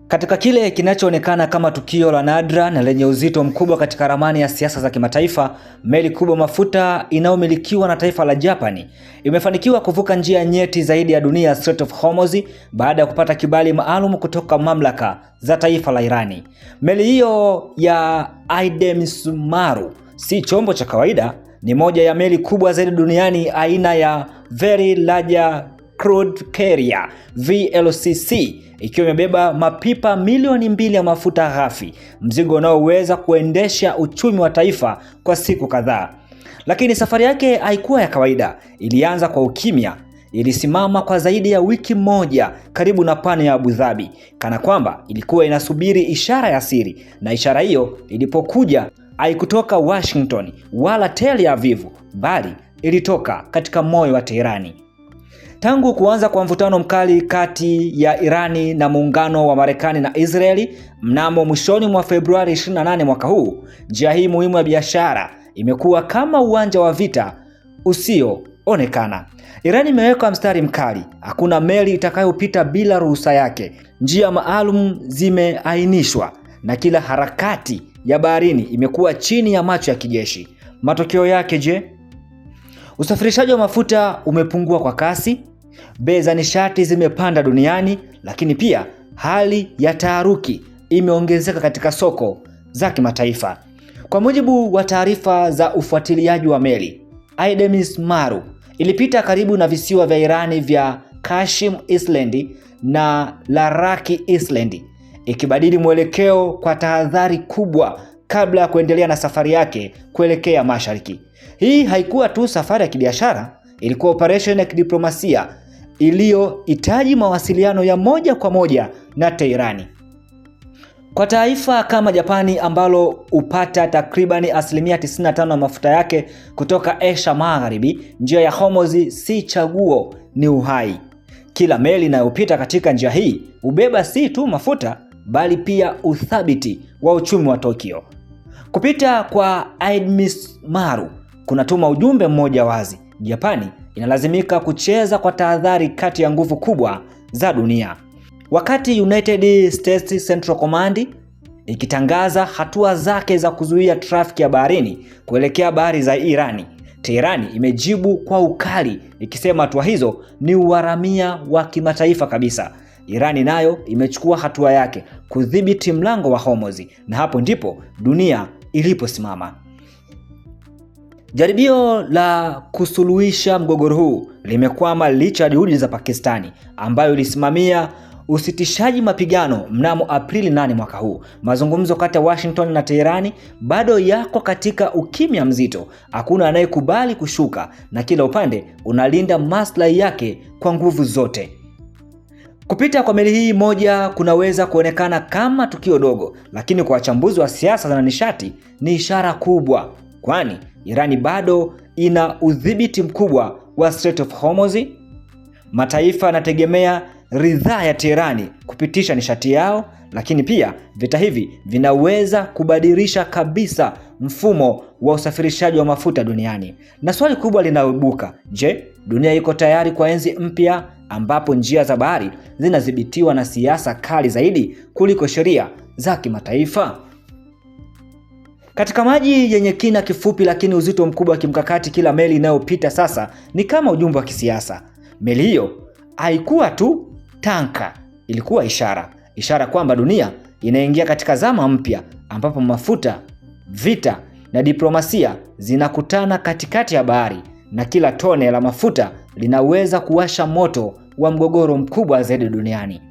Katika kile kinachoonekana kama tukio la nadra na lenye uzito mkubwa katika ramani ya siasa za kimataifa, meli kubwa mafuta inayomilikiwa na taifa la Japani imefanikiwa kuvuka njia nyeti zaidi ya dunia, Strait of Hormuz, baada ya kupata kibali maalum kutoka mamlaka za taifa la Irani. Meli hiyo ya Idemisumaru si chombo cha kawaida, ni moja ya meli kubwa zaidi duniani aina ya Very Large Crude Carrier VLCC, ikiwa imebeba mapipa milioni 2 ya mafuta ghafi, mzigo unaoweza kuendesha uchumi wa taifa kwa siku kadhaa. Lakini safari yake haikuwa ya kawaida. Ilianza kwa ukimya. Ilisimama kwa zaidi ya wiki moja karibu na pwani ya Abu Dhabi, kana kwamba ilikuwa inasubiri ishara ya siri, na ishara hiyo ilipokuja haikutoka Washington wala Tel Aviv, bali ilitoka katika moyo wa Teherani. Tangu kuanza kwa mvutano mkali kati ya Irani na muungano wa Marekani na Israeli mnamo mwishoni mwa Februari 28 mwaka huu, njia hii muhimu ya biashara imekuwa kama uwanja wa vita usioonekana. Irani imeweka mstari mkali, hakuna meli itakayopita bila ruhusa yake. Njia maalum zimeainishwa na kila harakati ya baharini imekuwa chini ya macho ya kijeshi. Matokeo yake je? Usafirishaji wa mafuta umepungua kwa kasi, bei za nishati zimepanda duniani, lakini pia hali ya taharuki imeongezeka katika soko za kimataifa. Kwa mujibu wa taarifa za ufuatiliaji wa meli, Idemisumaru ilipita karibu na visiwa vya Irani vya Qashm Island na Laraki Island, ikibadili mwelekeo kwa tahadhari kubwa kabla ya kuendelea na safari yake kuelekea mashariki. Hii haikuwa tu safari ya kibiashara, ilikuwa operation ya kidiplomasia iliyohitaji mawasiliano ya moja kwa moja na Teherani. Kwa taifa kama Japani ambalo hupata takribani 95% ya mafuta yake kutoka Asia Magharibi, njia ya Hormuz si chaguo, ni uhai. Kila meli inayopita katika njia hii hubeba si tu mafuta, bali pia uthabiti wa uchumi wa Tokyo. Kupita kwa Idemisumaru kunatuma ujumbe mmoja wazi: Japani inalazimika kucheza kwa tahadhari kati ya nguvu kubwa za dunia. Wakati United States Central Command ikitangaza hatua zake za kuzuia trafiki ya baharini kuelekea bahari za Irani, Teherani imejibu kwa ukali, ikisema hatua hizo ni uharamia wa kimataifa kabisa. Irani nayo imechukua hatua yake kudhibiti mlango wa Hormuz, na hapo ndipo dunia iliposimama. Jaribio la kusuluhisha mgogoro huu limekwama licha ya juhudi za Pakistani ambayo ilisimamia usitishaji mapigano mnamo Aprili 8 mwaka huu. Mazungumzo kati ya Washington na Teherani bado yako katika ukimya mzito. Hakuna anayekubali kushuka na kila upande unalinda maslahi yake kwa nguvu zote. Kupita kwa meli hii moja kunaweza kuonekana kama tukio dogo, lakini kwa wachambuzi wa siasa na nishati ni ishara kubwa, kwani Irani bado ina udhibiti mkubwa wa Strait of Hormuz. Mataifa yanategemea ridhaa ya Teherani kupitisha nishati yao, lakini pia vita hivi vinaweza kubadilisha kabisa mfumo wa usafirishaji wa mafuta duniani. Na swali kubwa linaibuka, je, dunia iko tayari kwa enzi mpya ambapo njia za bahari zinadhibitiwa na siasa kali zaidi kuliko sheria za kimataifa? Katika maji yenye kina kifupi lakini uzito mkubwa wa kimkakati, kila meli inayopita sasa ni kama ujumbe wa kisiasa. Meli hiyo haikuwa tu tanka, ilikuwa ishara kwamba dunia inaingia katika zama mpya ambapo mafuta, vita na diplomasia zinakutana katikati ya bahari, na kila tone la mafuta linaweza kuwasha moto wa mgogoro mkubwa zaidi duniani.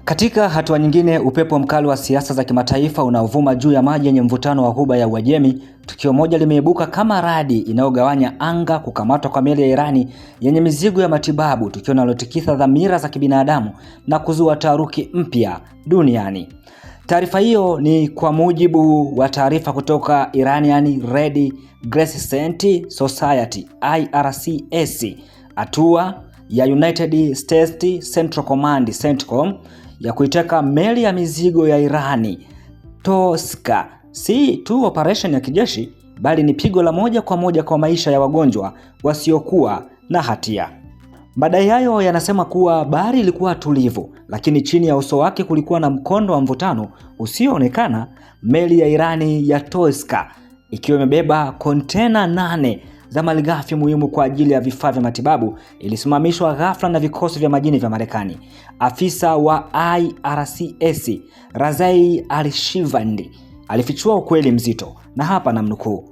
Katika hatua nyingine, upepo mkali wa siasa za kimataifa unaovuma juu ya maji yenye mvutano wa Ghuba ya Uajemi, tukio moja limeibuka kama radi inayogawanya anga: kukamatwa kwa meli ya Irani yenye mizigo ya matibabu, tukio linalotikisa dhamira za kibinadamu na kuzua taharuki mpya duniani. Taarifa hiyo ni kwa mujibu wa taarifa kutoka Iranian Red Crescent Society IRCS. Hatua ya United States Central Command CENTCOM ya kuiteka meli ya mizigo ya Irani Toska si tu operation ya kijeshi, bali ni pigo la moja kwa moja kwa maisha ya wagonjwa wasiokuwa na hatia. Madai hayo yanasema kuwa bahari ilikuwa tulivu, lakini chini ya uso wake kulikuwa na mkondo wa mvutano usioonekana. Meli ya Irani ya Toska ikiwa imebeba kontena 8 za malighafi muhimu kwa ajili ya vifaa vya matibabu ilisimamishwa ghafla na vikosi vya majini vya Marekani. Afisa wa IRCS Razai Al-Shivandi alifichua ukweli mzito, na hapa namnukuu: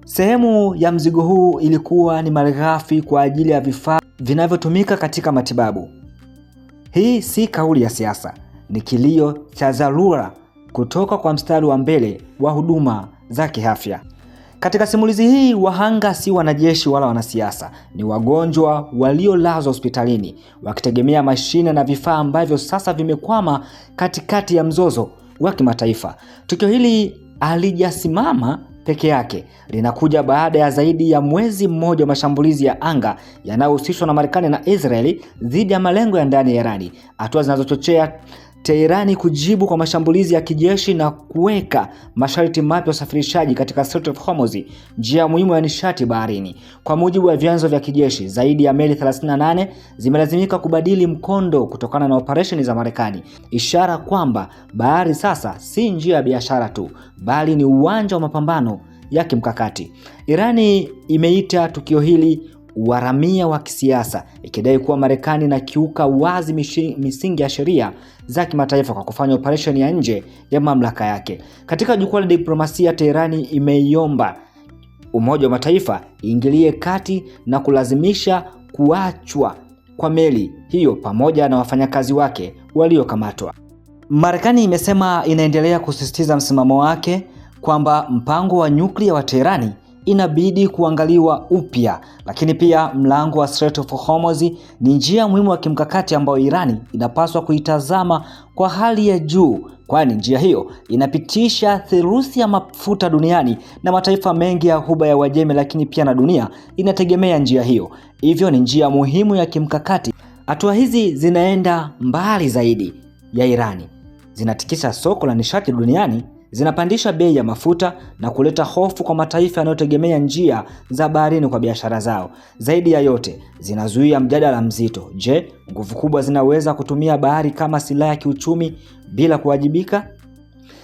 sehemu ya mzigo huu ilikuwa ni malighafi kwa ajili ya vifaa vinavyotumika katika matibabu. Hii si kauli ya siasa, ni kilio cha dharura kutoka kwa mstari wa mbele wa huduma za kiafya. Katika simulizi hii, wahanga si wanajeshi wala wanasiasa, ni wagonjwa waliolazwa hospitalini wakitegemea mashine na vifaa ambavyo sasa vimekwama katikati ya mzozo wa kimataifa. Tukio hili halijasimama peke yake, linakuja baada ya zaidi ya mwezi mmoja wa mashambulizi ya anga yanayohusishwa na Marekani na Israeli dhidi ya malengo ya ndani ya Irani, hatua zinazochochea Teherani kujibu kwa mashambulizi ya kijeshi na kuweka masharti mapya ya usafirishaji katika Strait of Hormuz, njia muhimu ya nishati baharini. Kwa mujibu wa vyanzo vya kijeshi, zaidi ya meli 38 zimelazimika kubadili mkondo kutokana na operesheni za Marekani, ishara kwamba bahari sasa si njia ya biashara tu, bali ni uwanja wa mapambano ya kimkakati. Irani imeita tukio hili uharamia wa kisiasa, ikidai kuwa Marekani inakiuka wazi misingi ya sheria za kimataifa kwa kufanya operation ya nje ya mamlaka yake. Katika jukwaa la diplomasia, Teherani imeiomba Umoja wa Mataifa iingilie kati na kulazimisha kuachwa kwa meli hiyo pamoja na wafanyakazi wake waliokamatwa. Marekani imesema inaendelea kusisitiza msimamo wake kwamba mpango wa nyuklia wa Teherani inabidi kuangaliwa upya, lakini pia mlango wa Strait of Hormuz ni njia muhimu ya kimkakati ambayo Irani inapaswa kuitazama kwa hali ya juu, kwani njia hiyo inapitisha theluthi ya mafuta duniani na mataifa mengi ya Ghuba ya Uajemi, lakini pia na dunia inategemea njia hiyo. Hivyo ni njia muhimu ya kimkakati. Hatua hizi zinaenda mbali zaidi ya Irani, zinatikisa soko la nishati duniani, zinapandisha bei ya mafuta na kuleta hofu kwa mataifa yanayotegemea njia za baharini kwa biashara zao. Zaidi ya yote, zinazuia mjadala mzito. Je, nguvu kubwa zinaweza kutumia bahari kama silaha ya kiuchumi bila kuwajibika?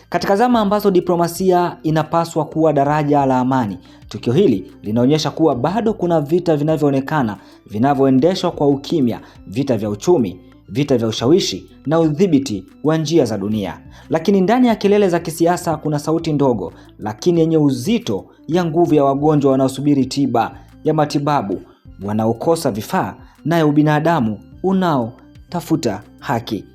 Katika zama ambazo diplomasia inapaswa kuwa daraja la amani, tukio hili linaonyesha kuwa bado kuna vita vinavyoonekana vinavyoendeshwa kwa ukimya, vita vya uchumi, vita vya ushawishi na udhibiti wa njia za dunia. Lakini ndani ya kelele za kisiasa kuna sauti ndogo lakini yenye uzito ya nguvu ya wagonjwa wanaosubiri tiba, ya matibabu wanaokosa vifaa, na ya ubinadamu unaotafuta haki.